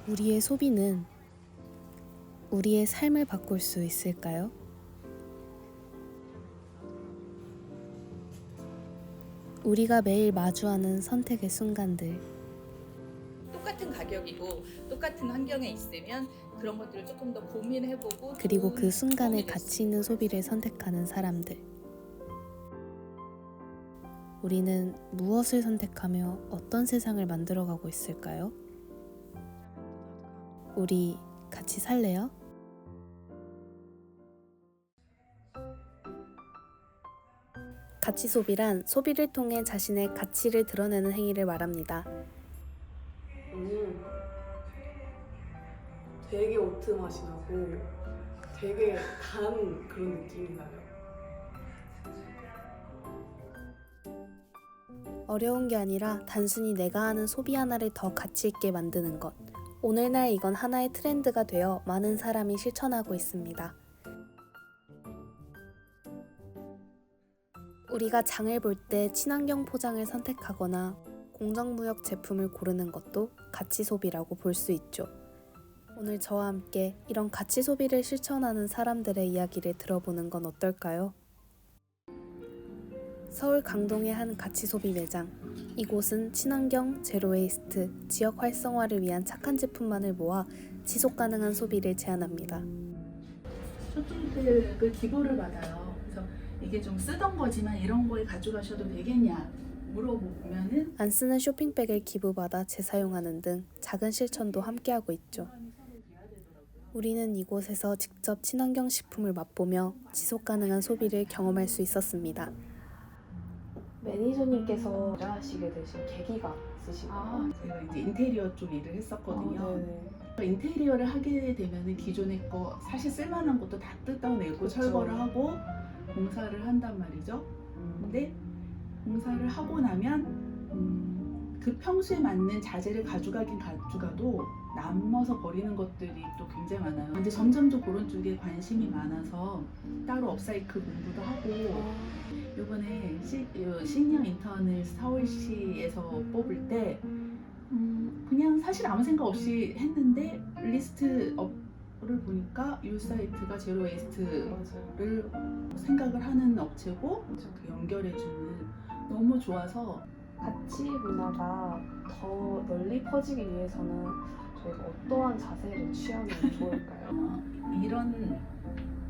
우리의 소비는 우리의 삶을 바꿀 수 있을까요? 우리가 매일 마주하는 선택의 순간들, 똑같은 가격이고 똑같은 환경에 있으면 그런 것들을 조금 더 고민해보고 그리고 좋은 그 순간에 도움이 될 수 가치 있는 소비를 선택하는 사람들. 우리는 무엇을 선택하며 어떤 세상을 만들어가고 있을까요? 우리 같이 살래요? 가치 소비란 소비를 통해 자신의 가치를 드러내는 행위를 말합니다. 되게 오트 맛이 나고 되게 단 그런 느낌이 나요. 어려운 게 아니라 단순히 내가 하는 소비 하나를 더 가치 있게 만드는 것. 오늘날 이건 하나의 트렌드가 되어 많은 사람이 실천하고 있습니다. 우리가 장을 볼 때 친환경 포장을 선택하거나 공정무역 제품을 고르는 것도 가치 소비라고 볼 수 있죠. 오늘 저와 함께 이런 가치 소비를 실천하는 사람들의 이야기를 들어보는 건 어떨까요? 서울 강동의 한 가치 소비 매장. 이곳은 친환경, 제로웨이스트, 지역 활성화를 위한 착한 제품만을 모아 지속 가능한 소비를 제안합니다. 쇼핑백을 기부를 받아요. 그래서 이게 좀 쓰던 거지만 이런 거에 가져가셔도 되겠냐 물어보면은 안 쓰는 쇼핑백을 기부받아 재사용하는 등 작은 실천도 함께하고 있죠. 우리는 이곳에서 직접 친환경 식품을 맛보며 지속 가능한 소비를 경험할 수 있었습니다. 매니저님께서 일하시게 되신 계기가 있으신가요? 제가 이제 인테리어 쪽 일을 했었거든요. 네네. 인테리어를 하게 되면은 기존의 거 사실 쓸만한 것도 다 뜯어내고 그쵸. 철거를 하고 공사를 한단 말이죠. 근데 공사를 하고 나면 그 평수에 맞는 자재를 가져가긴 가져가도 남아서 버리는 것들이 또 굉장히 많아요. 근데 점점 더 그런 쪽에 관심이 많아서 따로 업사이클 공부도 하고 이번에 시니어 인턴을 서울시에서 뽑을 때 그냥 사실 아무 생각 없이 했는데 리스트 업을 보니까 이 사이트가 제로 웨이스트를 맞아요. 생각을 하는 업체고 그 연결해주는 너무 좋아서 가치 문화가 더 널리 퍼지기 위해서는 저희가 어떠한 자세를 취하면 좋을까요? 이런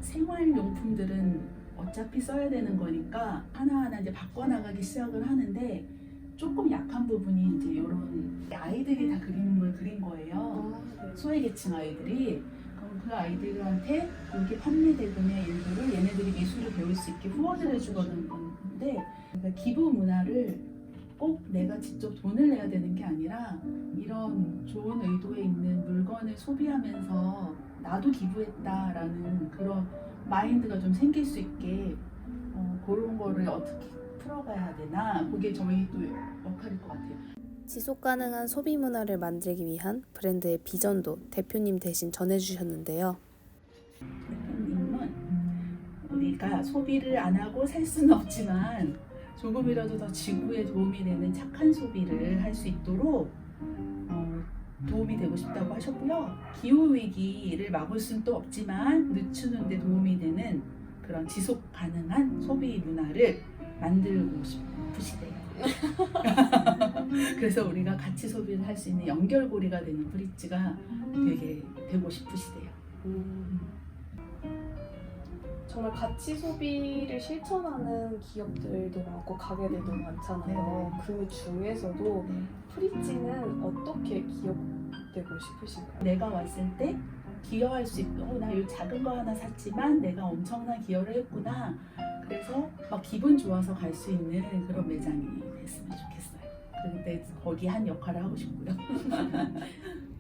생활용품들은 어차피 써야 되는 거니까 하나하나 이제 바꿔나가기 시작을 하는데 조금 약한 부분이 이제 이런 아이들이 다 그림을 그린 거예요. 소외계층 아이들이. 그럼 그 아이들한테 여기 판매대금의 일부를 얘네들이 미술을 배울 수 있게 후원을 해주거든 건데, 그러니까 기부 문화를 꼭 내가 직접 돈을 내야 되는 게 아니라 이런 좋은 의도에 있는 물건을 소비하면서 나도 기부했다라는 그런 마인드가 좀 생길 수 있게 그런 거를 어떻게 풀어가야 되나, 그게 저희 또 역할일 것 같아요. 지속 가능한 소비 문화를 만들기 위한 브랜드의 비전도 대표님 대신 전해주셨는데요. 대표님은 우리가 소비를 안 하고 살 수는 없지만 조금이라도 더 지구에 도움이 되는 착한 소비를 할 수 있도록 도움이 되고 싶다고 하셨고요. 기후위기를 막을 수는 또 없지만 늦추는 데 도움이 되는 그런 지속 가능한 소비 문화를 만들고 싶으시대요. 그래서 우리가 같이 소비를 할 수 있는 연결고리가 되는 브릿지가 되게 되고 싶으시대요. 정말 가치 소비를 실천하는 기업들도 많고 가게들도 많잖아요. 그 중에서도 네. 프리찌는 어떻게 기억되고 싶으신가요? 내가 왔을 때 기여할 수 있고, 나 이 작은 거 하나 샀지만 내가 엄청난 기여를 했구나. 그래서 막 기분 좋아서 갈 수 있는 그런 매장이 됐으면 좋겠어요. 그런데 거기 한 역할을 하고 싶고요.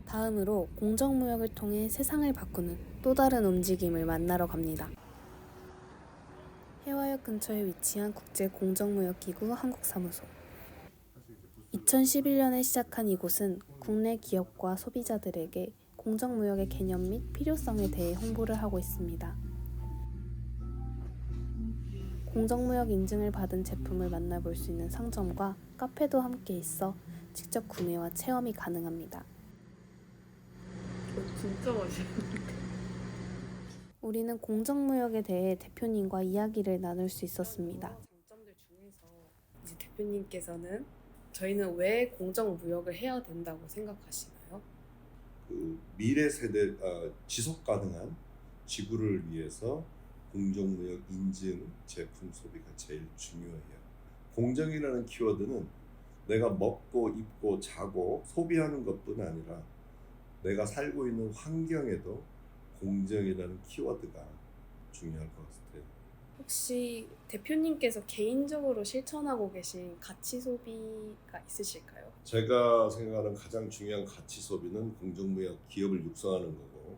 다음으로 공정무역을 통해 세상을 바꾸는 또 다른 움직임을 만나러 갑니다. 해화역 근처에 위치한 국제공정무역기구 한국사무소. 2011년에 시작한 이곳은 국내 기업과 소비자들에게 공정무역의 개념 및 필요성에 대해 홍보를 하고 있습니다. 공정무역 인증을 받은 제품을 만나볼 수 있는 상점과 카페도 함께 있어 직접 구매와 체험이 가능합니다. 진짜 맛있어. 우리는 공정무역에 대해 대표님과 이야기를 나눌 수 있었습니다. 장점들 중에서 이제 대표님께서는 저희는 왜 공정무역을 해야 된다고 생각하시나요? 그 미래 세대 지속 가능한 지구를 위해서 공정무역 인증 제품 소비가 제일 중요해요. 공정이라는 키워드는 내가 먹고 입고 자고 소비하는 것뿐 아니라 내가 살고 있는 환경에도 공정이라는 키워드가 중요할 것 같아요. 혹시 대표님께서 개인적으로 실천하고 계신 가치 소비가 있으실까요? 제가 생각하는 가장 중요한 가치 소비는 공정무역 기업을 육성하는 거고,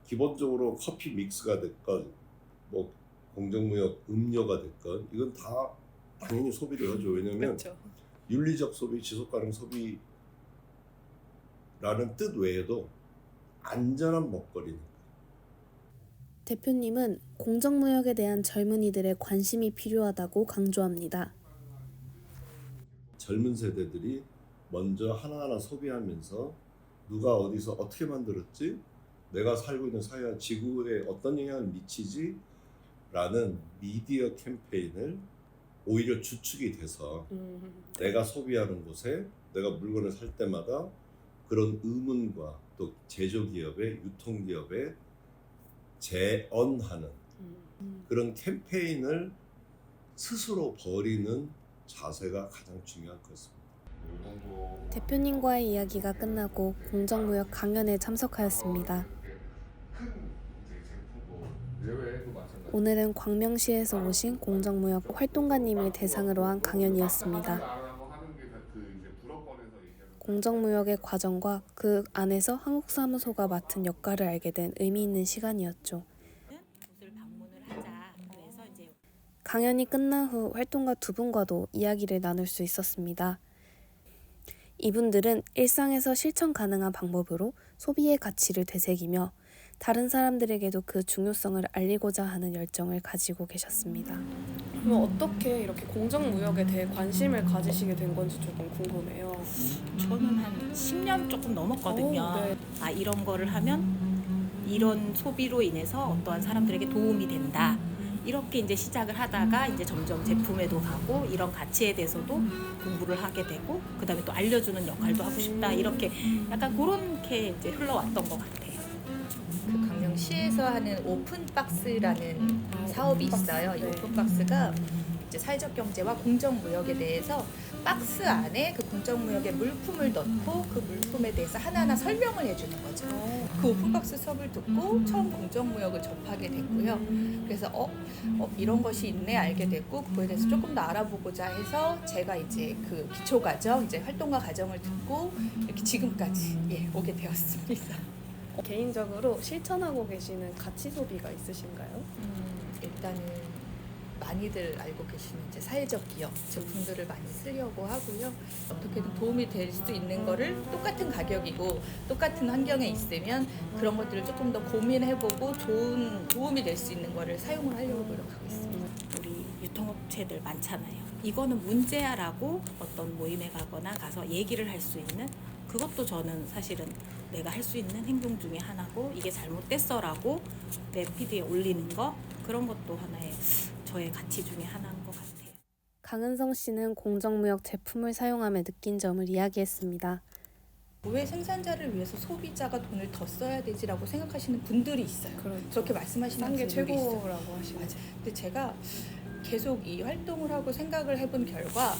기본적으로 커피 믹스가 됐건 뭐 공정무역 음료가 됐건 이건 다 당연히 소비를 하죠. 왜냐하면 그렇죠. 윤리적 소비, 지속가능 소비라는 뜻 외에도 안전한 먹거리는 대표님은 공정무역에 대한 젊은이들의 관심이 필요하다고 강조합니다. 젊은 세대들이 먼저 하나하나 소비하면서 누가 어디서 어떻게 만들었지? 내가 살고 있는 사회와 지구에 어떤 영향을 미치지? 라는 미디어 캠페인을 오히려 주축이 돼서 내가 소비하는 곳에 내가 물건을 살 때마다 그런 의문과 또 제조기업의 유통기업에 재언하는 그런 캠페인을 스스로 벌이는 자세가 가장 중요할 것 같습니다. 대표님과의 이야기가 끝나고 공정무역 강연에 참석하였습니다. 오늘은 광명시에서 오신 공정무역 활동가님을 대상으로 한 강연이었습니다. 공정무역의 과정과 그 안에서 한국사무소가 맡은 역할을 알게 된 의미 있는 시간이었죠. 곳을 방문을 하자. 그래서 이제 강연이 끝난 후 활동가 두 분과도 이야기를 나눌 수 있었습니다. 이분들은 일상에서 실천 가능한 방법으로 소비의 가치를 되새기며 다른 사람들에게도 그 중요성을 알리고자 하는 열정을 가지고 계셨습니다. 그럼 어떻게 이렇게 공정무역에 대해 관심을 가지시게 된 건지 조금 궁금해요. 저는 한 10년 조금 넘었거든요. 오, 네. 아, 이런 거를 하면 이런 소비로 인해서 어떠한 사람들에게 도움이 된다. 이렇게 이제 시작을 하다가 이제 점점 제품에도 가고 이런 가치에 대해서도 공부를 하게 되고 그다음에 또 알려주는 역할도 하고 싶다. 이렇게 약간 그렇게 이제 흘러왔던 것 같아요. 그 광명시에서 하는 오픈박스라는 사업이 있어요. 이 네. 오픈박스가 이제 사회적 경제와 공정무역에 대해서 박스 안에 그 공정무역의 물품을 넣고 그 물품에 대해서 하나하나 설명을 해주는 거죠. 그 오픈박스 수업을 듣고 처음 공정무역을 접하게 됐고요. 그래서 이런 것이 있네 알게 됐고 그거에 대해서 조금 더 알아보고자 해서 제가 이제 그 기초 과정, 이제 활동가 과정을 듣고 이렇게 지금까지 오게 되었습니다. 개인적으로 실천하고 계시는 가치 소비가 있으신가요? 일단은 많이들 알고 계시는 이제 사회적 기업 제품들을 많이 쓰려고 하고요. 어떻게든 도움이 될 수 있는 거를 똑같은 가격이고 똑같은 환경에 있으면 그런 것들을 조금 더 고민해보고 좋은 도움이 될 수 있는 거를 사용을 하려고 노력하고 있습니다. 우리 유통업체들 많잖아요. 이거는 문제야라고 어떤 모임에 가서 얘기를 할 수 있는 그것도 저는 사실은 내가 할 수 있는 행동 중에 하나고 이게 잘못됐어라고 내 피드에 올리는 거 그런 것도 하나의 저의 가치 중에 하나인 것 같아요. 강은성 씨는 공정무역 제품을 사용하며 느낀 점을 이야기했습니다. 왜 생산자를 위해서 소비자가 돈을 더 써야 되지라고 생각하시는 분들이 있어요. 그렇게 말씀하시는 싼 게 분들이 있어요. 최고라고 하시고. 맞아요. 근데 제가 계속 이 활동을 하고 생각을 해본 결과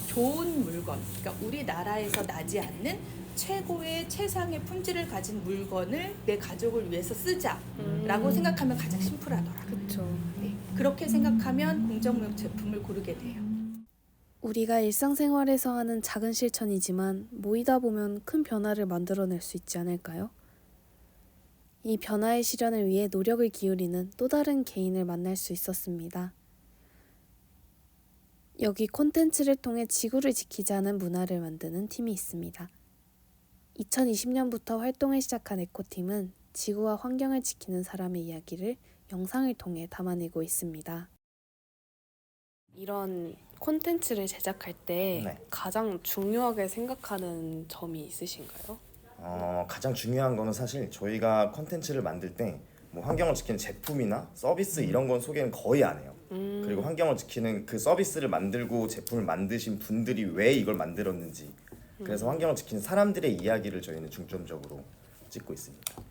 좋은 물건, 그러니까 우리나라에서 나지 않는 최고의 최상의 품질을 가진 물건을 내 가족을 위해서 쓰자라고 생각하면 가장 심플하더라고요. 그렇죠. 네, 그렇게 생각하면 공정무역 제품을 고르게 돼요. 우리가 일상생활에서 하는 작은 실천이지만 모이다 보면 큰 변화를 만들어낼 수 있지 않을까요? 이 변화의 실현을 위해 노력을 기울이는 또 다른 개인을 만날 수 있었습니다. 여기 콘텐츠를 통해 지구를 지키자는 문화를 만드는 팀이 있습니다. 2020년부터 활동을 시작한 에코팀은 지구와 환경을 지키는 사람의 이야기를 영상을 통해 담아내고 있습니다. 이런 콘텐츠를 제작할 때 네. 가장 중요하게 생각하는 점이 있으신가요? 가장 중요한 거는 사실 저희가 컨텐츠를 만들 때 뭐 환경을 지키는 제품이나 서비스 이런 건 소개는 거의 안 해요. 그리고 환경을 지키는 그 서비스를 만들고 제품을 만드신 분들이 왜 이걸 만들었는지, 그래서 환경을 지키는 사람들의 이야기를 저희는 중점적으로 찍고 있습니다.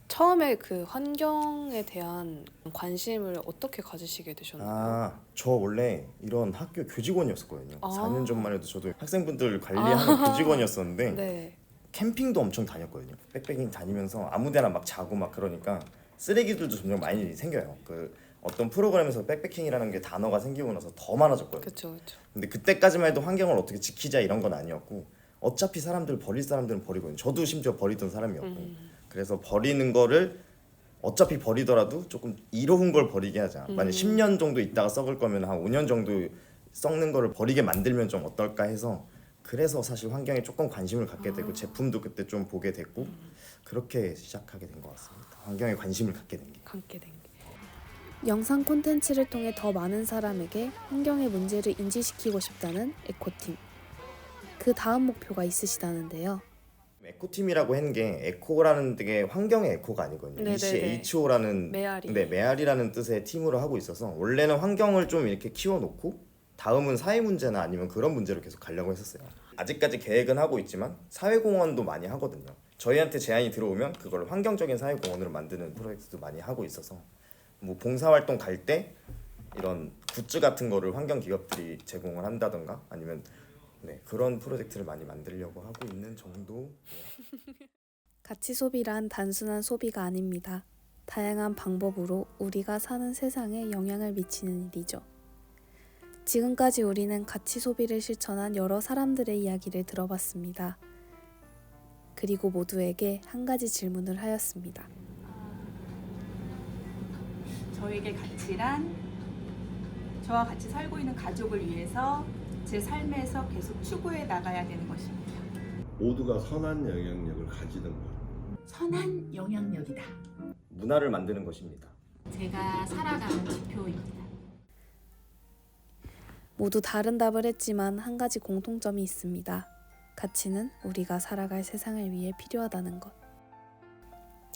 처음에 그 환경에 대한 관심을 어떻게 가지시게 되셨나요? 저 원래 이런 학교 교직원이었었거든요. 아. 4년 전만 해도 저도 학생분들 관리하는 교직원이었었는데 네. 캠핑도 엄청 다녔거든요. 백패킹 다니면서 아무데나 막 자고 막 그러니까 쓰레기들도 점점 많이 생겨요. 그 어떤 프로그램에서 백패킹이라는 게 단어가 생기고 나서 더 많아졌거든요. 그렇죠, 그렇죠. 근데 그때까지만 해도 환경을 어떻게 지키자 이런 건 아니었고, 어차피 사람들 버릴 사람들은 버리거든요. 저도 심지어 버리던 사람이었고, 그래서 버리는 거를 어차피 버리더라도 조금 이로운 걸 버리게 하자. 만약 10년 정도 있다가 썩을 거면 한 5년 정도 썩는 거를 버리게 만들면 좀 어떨까 해서, 그래서 사실 환경에 조금 관심을 갖게 되고 제품도 그때 좀 보게 됐고 그렇게 시작하게 된 것 같습니다. 환경에 관심을 갖게 된 게. 함께 된 게. 영상 콘텐츠를 통해 더 많은 사람에게 환경의 문제를 인지시키고 싶다는 에코팀. 그 다음 목표가 있으시다는데요. 에코팀이라고 한 게 에코라는 게 환경의 에코가 아니거든요. 네네네. ECHO라는 메아리. 메아리라는 뜻의 팀으로 하고 있어서 원래는 환경을 좀 이렇게 키워놓고 다음은 사회 문제나 아니면 그런 문제로 계속 가려고 했었어요. 아직까지 계획은 하고 있지만 사회공헌도 많이 하거든요. 저희한테 제안이 들어오면 그걸 환경적인 사회공헌으로 만드는 프로젝트도 많이 하고 있어서 뭐 봉사활동 갈 때 이런 굿즈 같은 거를 환경 기업들이 제공을 한다던가 아니면 그런 프로젝트를 많이 만들려고 하고 있는 정도. 가치 소비란 단순한 소비가 아닙니다. 다양한 방법으로 우리가 사는 세상에 영향을 미치는 일이죠. 지금까지 우리는 가치 소비를 실천한 여러 사람들의 이야기를 들어봤습니다. 그리고 모두에게 한 가지 질문을 하였습니다. 저에게 가치란 저와 같이 살고 있는 가족을 위해서 제 삶에서 계속 추구해 나가야 되는 것입니다. 모두가 선한 영향력을 가지는 것. 선한 영향력이다. 문화를 만드는 것입니다. 제가 살아가는 지표입니다. 모두 다른 답을 했지만 한 가지 공통점이 있습니다. 가치는 우리가 살아갈 세상을 위해 필요하다는 것.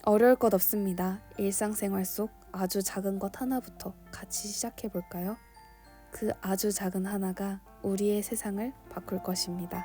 어려울 것 없습니다. 일상생활 속 아주 작은 것 하나부터 같이 시작해 볼까요? 그 아주 작은 하나가 우리의 세상을 바꿀 것입니다.